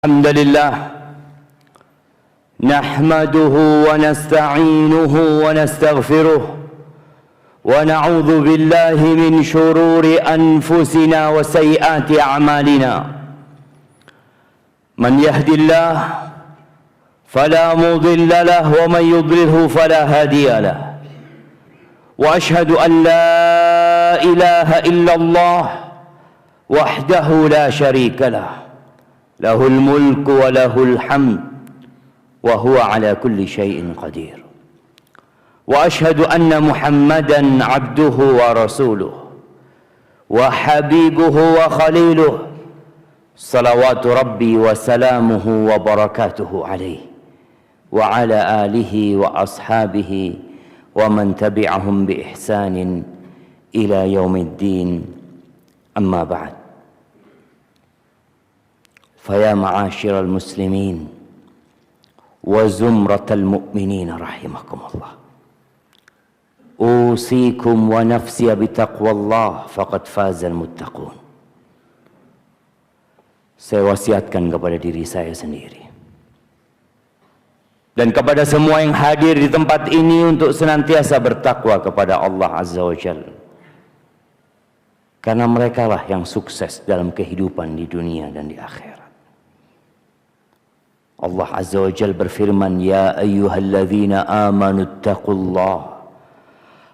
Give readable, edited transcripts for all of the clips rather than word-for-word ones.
الحمد لله نحمده ونستعينه ونستغفره ونعوذ بالله من شرور أنفسنا وسيئات أعمالنا من يهد الله فلا مضل له ومن يضلله فلا هادي له وأشهد أن لا إله إلا الله وحده لا شريك له له الملك وله الحمد وهو على كل شيء قدير وأشهد أن محمدا عبده ورسوله وحبيبه وخليله صلوات ربي وسلامه وبركاته عليه وعلى آله وأصحابه ومن تبعهم بإحسان إلى يوم الدين أما بعد فيا معاشر المسلمين وزمرة المؤمنين رحمكم الله أوصيكم ونفسي بتقوى الله فقد فاز المتقون. Saya wasiatkan kepada diri saya sendiri dan kepada semua yang hadir di tempat ini untuk senantiasa bertakwa kepada Allah Azza wa Jalla, karena merekalah yang sukses dalam kehidupan di dunia dan di akhirat. Allah Azza wa Jalla berfirman, ya ayyuhalladzina amanu ittaqullaha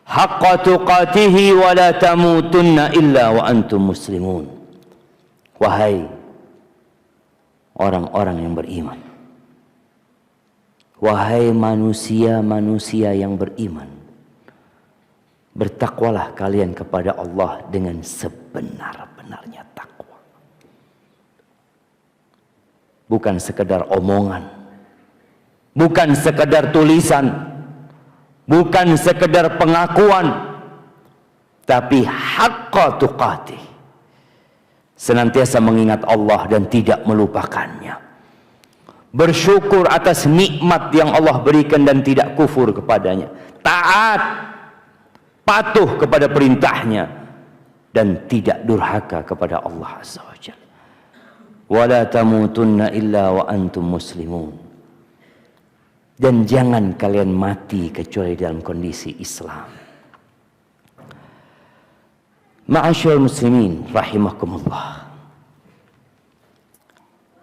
haqqa tuqatihi wa la tamutunna illa wa antum muslimun. Wahai orang-orang yang beriman, wahai manusia-manusia yang beriman, bertakwalah kalian kepada Allah dengan sebenar-benarnya takwa. Bukan sekedar omongan, bukan sekedar tulisan, bukan sekedar pengakuan, tapi haqqa tuqatih, senantiasa mengingat Allah dan tidak melupakannya, bersyukur atas nikmat yang Allah berikan dan tidak kufur kepadanya, taat, patuh kepada perintahnya, dan tidak durhaka kepada Allah Azza wa Jalla. Wala tamutunna illa wa antum muslimun. Dan jangan kalian mati kecuali dalam kondisi Islam. Ma'asyiral muslimin rahimakumullah.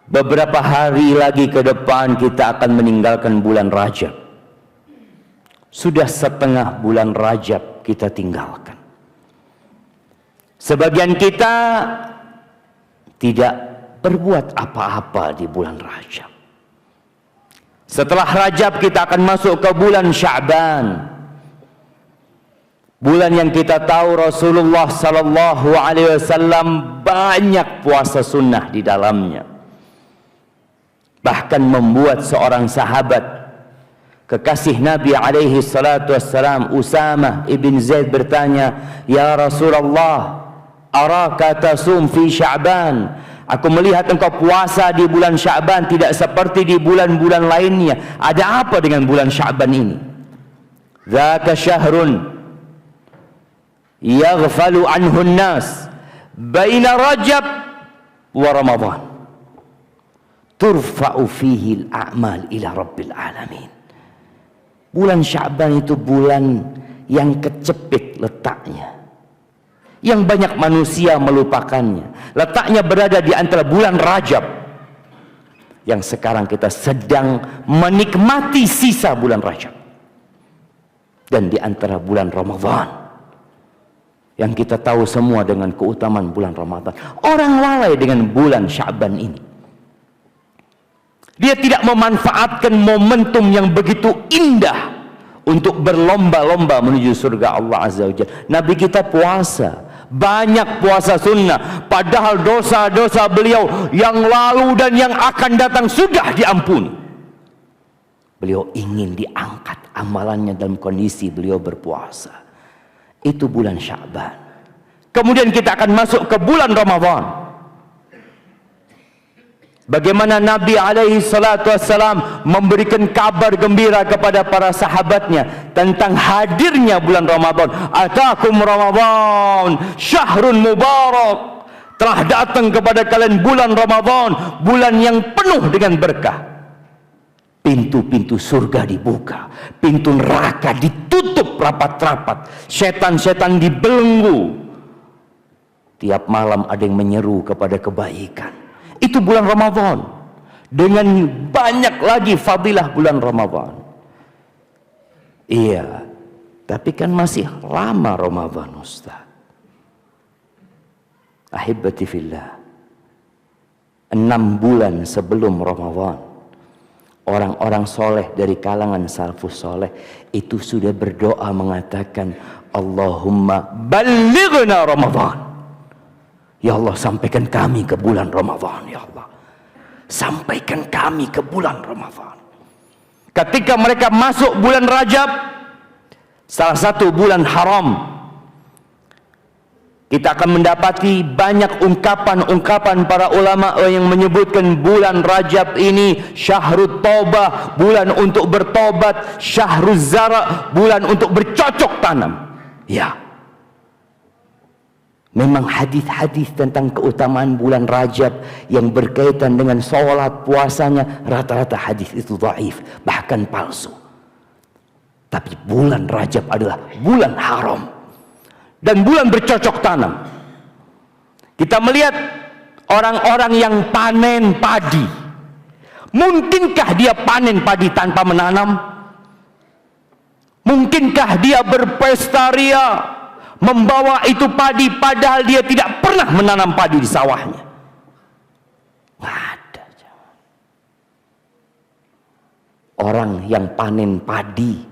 Beberapa hari lagi ke depan kita akan meninggalkan bulan Rajab. Sudah setengah bulan Rajab kita tinggalkan. Sebagian kita tidak berbuat apa-apa di bulan Rajab. Setelah Rajab kita akan masuk ke bulan Sya'ban, bulan yang kita tahu Rasulullah sallallahu alaihi wasallam banyak puasa sunnah di dalamnya. Bahkan membuat seorang sahabat kekasih Nabi alaihi salatu wassalam, Usamah ibn Zaid, bertanya, ya Rasulullah, araka tasum fi Sya'ban, aku melihat engkau puasa di bulan Sya'ban tidak seperti di bulan-bulan lainnya. Ada apa dengan bulan Sya'ban ini? Dzaka syahrun yaghfalu anhu an-nas baina Rajab wa Ramadan, turfa'u fihi al-a'mal ila rabbil alamin. Bulan Sya'ban itu bulan yang kecepit letaknya, yang banyak manusia melupakannya. Letaknya berada di antara bulan Rajab, yang sekarang kita sedang menikmati sisa bulan Rajab, dan di antara bulan Ramadan, yang kita tahu semua dengan keutamaan bulan Ramadan. Orang lalai dengan bulan Sya'ban ini. Dia tidak memanfaatkan momentum yang begitu indah untuk berlomba-lomba menuju surga Allah Azza wa Jalla. Nabi kita puasa, banyak puasa sunnah, padahal dosa-dosa beliau yang lalu dan yang akan datang sudah diampuni. Beliau ingin diangkat amalannya dalam kondisi beliau berpuasa. Itu bulan Sya'ban. Kemudian kita akan masuk ke bulan Ramadan. Bagaimana Nabi alaihi salatu wassalam memberikan kabar gembira kepada para sahabatnya tentang hadirnya bulan Ramadan. Atakum Ramadan syahrun mubarak, telah datang kepada kalian bulan Ramadan, bulan yang penuh dengan berkah. Pintu-pintu surga dibuka, pintu neraka ditutup rapat-rapat, setan-setan dibelenggu. Tiap malam ada yang menyeru kepada kebaikan. Itu bulan Ramadan. Dengan banyak lagi fadilah bulan Ramadan. Iya, tapi kan masih lama Ramadan, Ustaz. Ahibati fillah, 6 bulan sebelum Ramadan, orang-orang soleh dari kalangan salafus soleh itu sudah berdoa mengatakan, Allahumma ballighna Ramadan. Ya Allah, sampaikan kami ke bulan Ramadan, ya Allah. Sampaikan kami ke bulan Ramadan. Ketika mereka masuk bulan Rajab, salah satu bulan haram, kita akan mendapati banyak ungkapan-ungkapan para ulama yang menyebutkan bulan Rajab ini syahrut taubah, bulan untuk bertobat, syahruz zara, bulan untuk bercocok tanam. Ya, memang hadis-hadis tentang keutamaan bulan Rajab yang berkaitan dengan sholat puasanya, rata-rata hadis itu dhaif, bahkan palsu. Tapi bulan Rajab adalah bulan haram dan bulan bercocok tanam. Kita melihat orang-orang yang panen padi. Mungkinkah dia panen padi tanpa menanam? Mungkinkah dia berpesta ria membawa itu padi padahal dia tidak pernah menanam padi di sawahnya? Nggak ada. Orang yang panen padi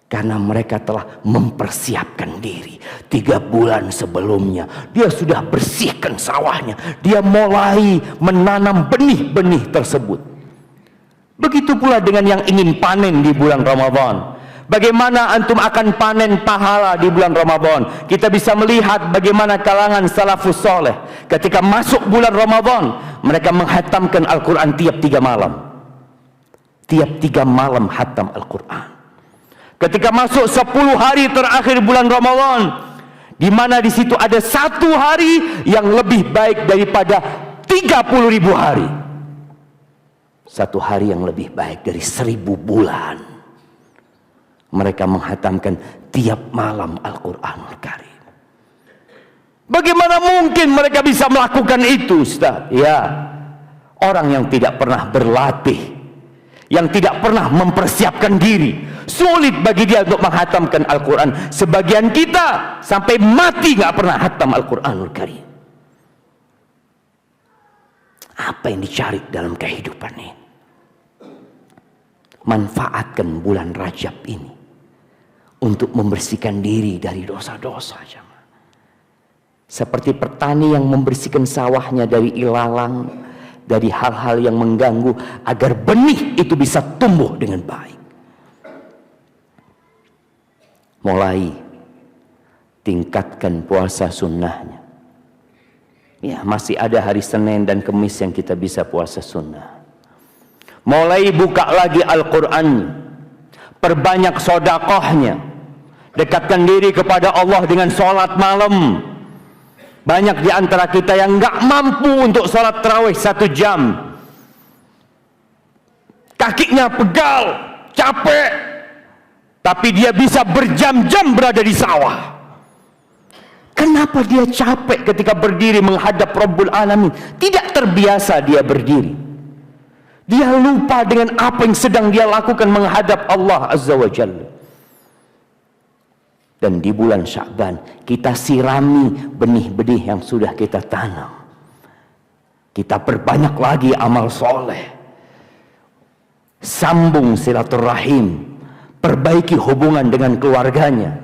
karena mereka telah mempersiapkan diri 3 bulan sebelumnya. Dia sudah bersihkan sawahnya. Dia mulai menanam benih-benih tersebut. Begitu pula dengan yang ingin panen di bulan Ramadan. Bagaimana antum akan panen pahala di bulan Ramadan? Kita bisa melihat bagaimana kalangan salafus soleh ketika masuk bulan Ramadan, mereka menghatamkan Al-Quran tiap 3 malam. Tiap 3 malam hatam Al-Quran. Ketika masuk 10 hari terakhir bulan Ramadan, di mana di situ ada 1 hari yang lebih baik daripada 30.000 hari. 1 hari yang lebih baik dari 1000 bulan. Mereka menghatamkan tiap malam Al-Quranul Karim. Bagaimana mungkin mereka bisa melakukan itu, Ustaz? Ya, orang yang tidak pernah berlatih, yang tidak pernah mempersiapkan diri, sulit bagi dia untuk menghatamkan Al-Quran. Sebagian kita sampai mati nggak pernah hatam Al-Quranul Karim. Apa yang dicari dalam kehidupan ini? Manfaatkan bulan Rajab ini untuk membersihkan diri dari dosa-dosa. Seperti petani yang membersihkan sawahnya dari ilalang, dari hal-hal yang mengganggu, agar benih itu bisa tumbuh dengan baik. Mulai tingkatkan puasa sunnahnya. Ya, masih ada hari Senin dan Kamis yang kita bisa puasa sunnah. Mulai buka lagi Al-Quran, perbanyak sodakohnya, dekatkan diri kepada Allah dengan sholat malam. Banyak di antara kita yang nggak mampu untuk sholat tarawih 1 jam. Kakinya pegal, capek, tapi dia bisa berjam-jam berada di sawah. Kenapa dia capek ketika berdiri menghadap Rabbul Alamin? Tidak terbiasa dia berdiri. Dia lupa dengan apa yang sedang dia lakukan menghadap Allah Azza wa Jalla. Dan di bulan Sya'ban kita sirami benih-benih yang sudah kita tanam. Kita perbanyak lagi amal soleh. Sambung silaturahim, perbaiki hubungan dengan keluarganya.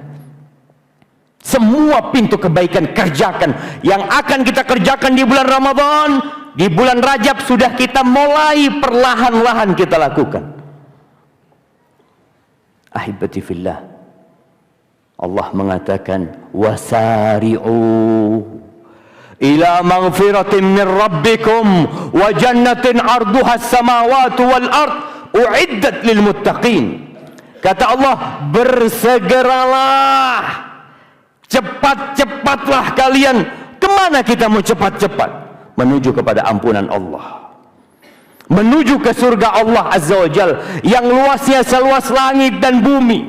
Semua pintu kebaikan kerjakan. Yang akan kita kerjakan di bulan Ramadan, di bulan Rajab sudah kita mulai perlahan-lahan kita lakukan. Ahibati fillah, Allah mengatakan wasari'u ila maghfiratin min rabbikum wa jannatin 'arduha as-samawati wal ard u'iddat lil muttaqin. Kata Allah, bersegeralah, cepat-cepatlah kalian Kemana kita mau cepat-cepat? Menuju kepada ampunan Allah, menuju ke surga Allah Azza wa Jal yang luasnya seluas langit dan bumi.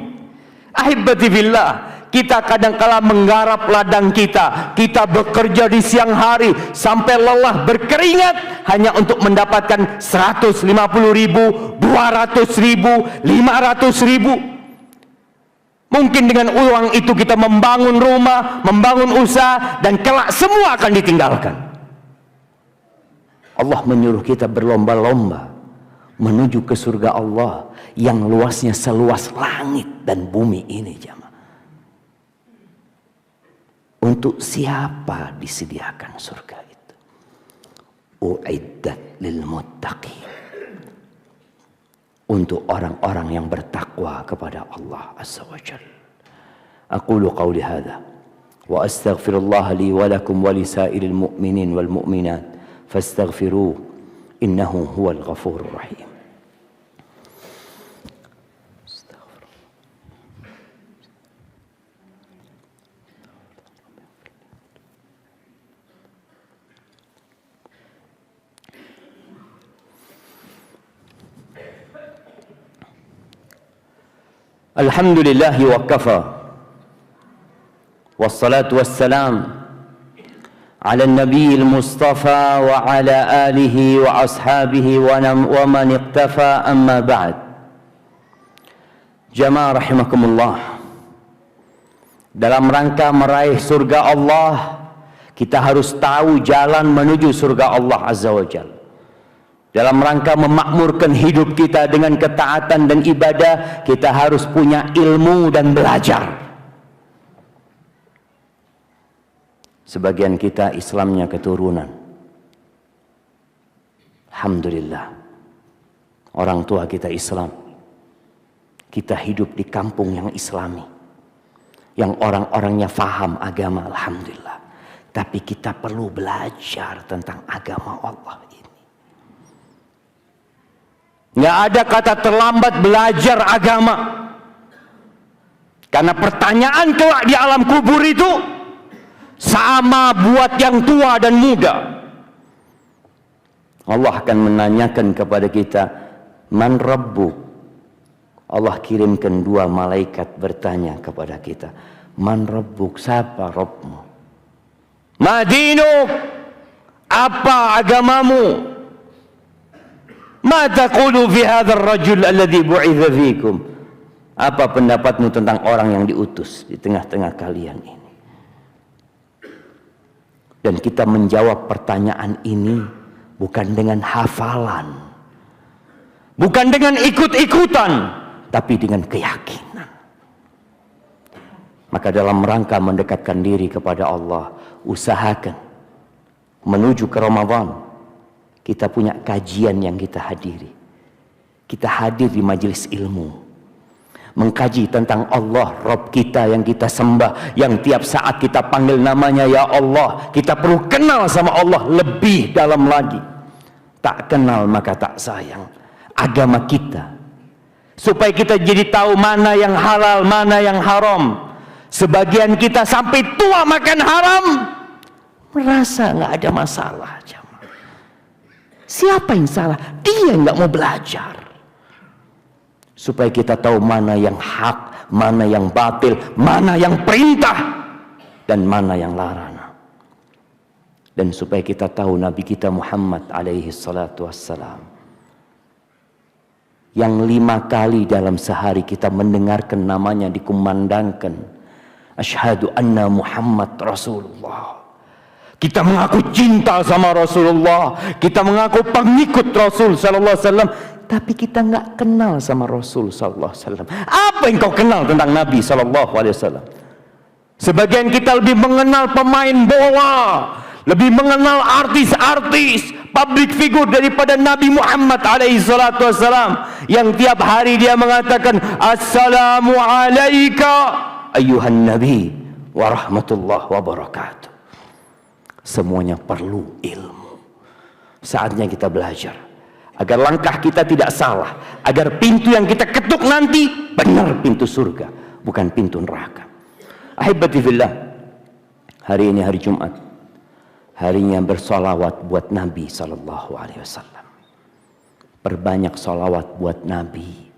Ahibati billah, kita kadangkala menggarap ladang kita bekerja di siang hari sampai lelah berkeringat hanya untuk mendapatkan 150.000, 200.000, 500.000. Mungkin dengan uang itu kita membangun rumah, membangun usaha, dan kelak semua akan ditinggalkan. Allah menyuruh kita berlomba-lomba menuju ke surga Allah yang luasnya seluas langit dan bumi ini, jamaah. Untuk siapa disediakan surga itu? Uiddat lil muttaqin. Untuk orang-orang yang bertakwa kepada Allah Azza wa Jalla. Aqulu qawli hadha wa astaghfirullah li wa lakum wa li sairil mu'minin wal mu'minat fastaghfiruh innahu huwal ghafurur rahim. Alhamdulillahi wa kafa wassalatu wassalam ala nabiyil mustafa wa ala alihi wa ashabihi wa man iqtafa, amma ba'd. Jamaah rahimakumullah, dalam rangka meraih surga Allah, kita harus tahu jalan menuju surga Allah Azza wa Jalla. Dalam rangka memakmurkan hidup kita dengan ketaatan dan ibadah, kita harus punya ilmu dan belajar. Sebagian kita Islamnya keturunan, alhamdulillah, orang tua kita Islam. Kita hidup di kampung yang Islami, yang orang-orangnya faham agama, alhamdulillah. Tapi kita perlu belajar tentang agama Allah ini. Nggak ada kata terlambat belajar agama. Karena pertanyaan kelak di alam kubur itu sama buat yang tua dan muda. Allah akan menanyakan kepada kita, man rabbuk? Allah kirimkan 2 malaikat bertanya kepada kita, man rabbuk? Siapa Rabbmu? Ma dinuk? Apa agamamu? Ma taqulu fi hadzal rajul alladhi bu'itha fikum? Apa pendapatmu tentang orang yang diutus di tengah-tengah kalian ini? Dan kita menjawab pertanyaan ini bukan dengan hafalan, bukan dengan ikut-ikutan, tapi dengan keyakinan. Maka dalam rangka mendekatkan diri kepada Allah, usahakan menuju ke Ramadan. Kita punya kajian yang kita hadiri. Kita hadir di majelis ilmu, mengkaji tentang Allah, Rabb kita yang kita sembah, yang tiap saat kita panggil namanya ya Allah. Kita perlu kenal sama Allah lebih dalam lagi. Tak kenal maka tak sayang agama kita, supaya kita jadi tahu mana yang halal, mana yang haram. Sebagian kita sampai tua makan haram, merasa nggak ada masalah. Siapa yang salah? Dia nggak mau belajar. Supaya kita tahu mana yang hak, mana yang batil, mana yang perintah, dan mana yang larangan. Dan supaya kita tahu Nabi kita Muhammad alaihi salatu wassalam, yang 5 kali dalam sehari kita mendengarkan namanya dikumandangkan, asyhadu anna Muhammad Rasulullah. Kita mengaku cinta sama Rasulullah, kita mengaku pengikut Rasul sallallahu alaihi wasallam, tapi kita nggak kenal sama Rasul sallallahu alaihi wasallam. Apa yang kau kenal tentang Nabi sallallahu alaihi wasallam? Sebagian kita lebih mengenal pemain bola, lebih mengenal artis-artis, public figure daripada Nabi Muhammad alaihi salatu wasallam, yang tiap hari dia mengatakan assalamu alayka ayyuhan nabi wa rahmatullah wa barakatuh. Semuanya perlu ilmu. Saatnya kita belajar agar langkah kita tidak salah, agar pintu yang kita ketuk nanti benar pintu surga, bukan pintu neraka. Ahibati fillah, hari ini hari Jumat, harinya bersolawat buat Nabi SAW. Perbanyak solawat buat Nabi.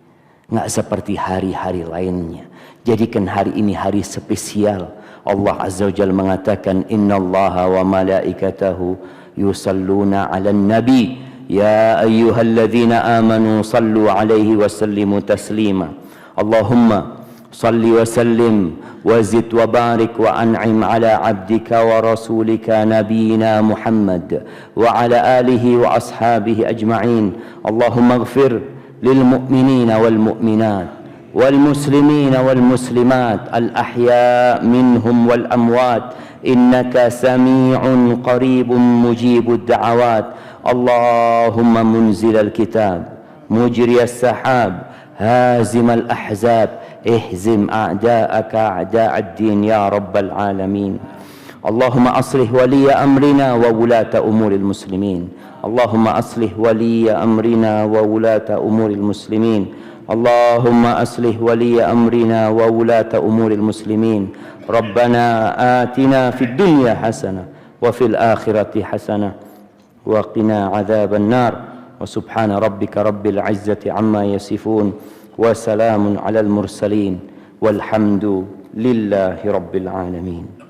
Nggak seperti hari-hari lainnya. Jadikan hari ini hari spesial. Allah Azza wa Jalla mengatakan, Innallaha wa malaikatahu yusalluna 'alan nabi ya ayyuhalladzina amanu sallu 'alaihi wa sallimu taslima. Allahumma salli wa sallim wa zid wa barik wa an'im ala 'abdika wa rasulika nabiyyina Muhammad wa ala alihi wa ashabihi ajma'in. Allahumma ighfir lil mu'minina wal mu'minat والمسلمين والمسلمات الأحياء منهم والأموات إنك سميع قريب مجيب الدعوات. اللهم منزل الكتاب مجري السحاب هازم الأحزاب اهزم أعداءك أعداء الدين يا رب العالمين. اللهم أصلح ولي أمرنا وولاة أمور المسلمين. اللهم أصلح ولي أمرنا وولاة أمور المسلمين. اللهم أصلح ولي أمرنا وولاة أمور المسلمين. ربنا آتنا في الدنيا حسنة وفي الآخرة حسنة وقنا عذاب النار. وسبحان ربك رب العزة عما يصفون وسلام على المرسلين والحمد لله رب العالمين.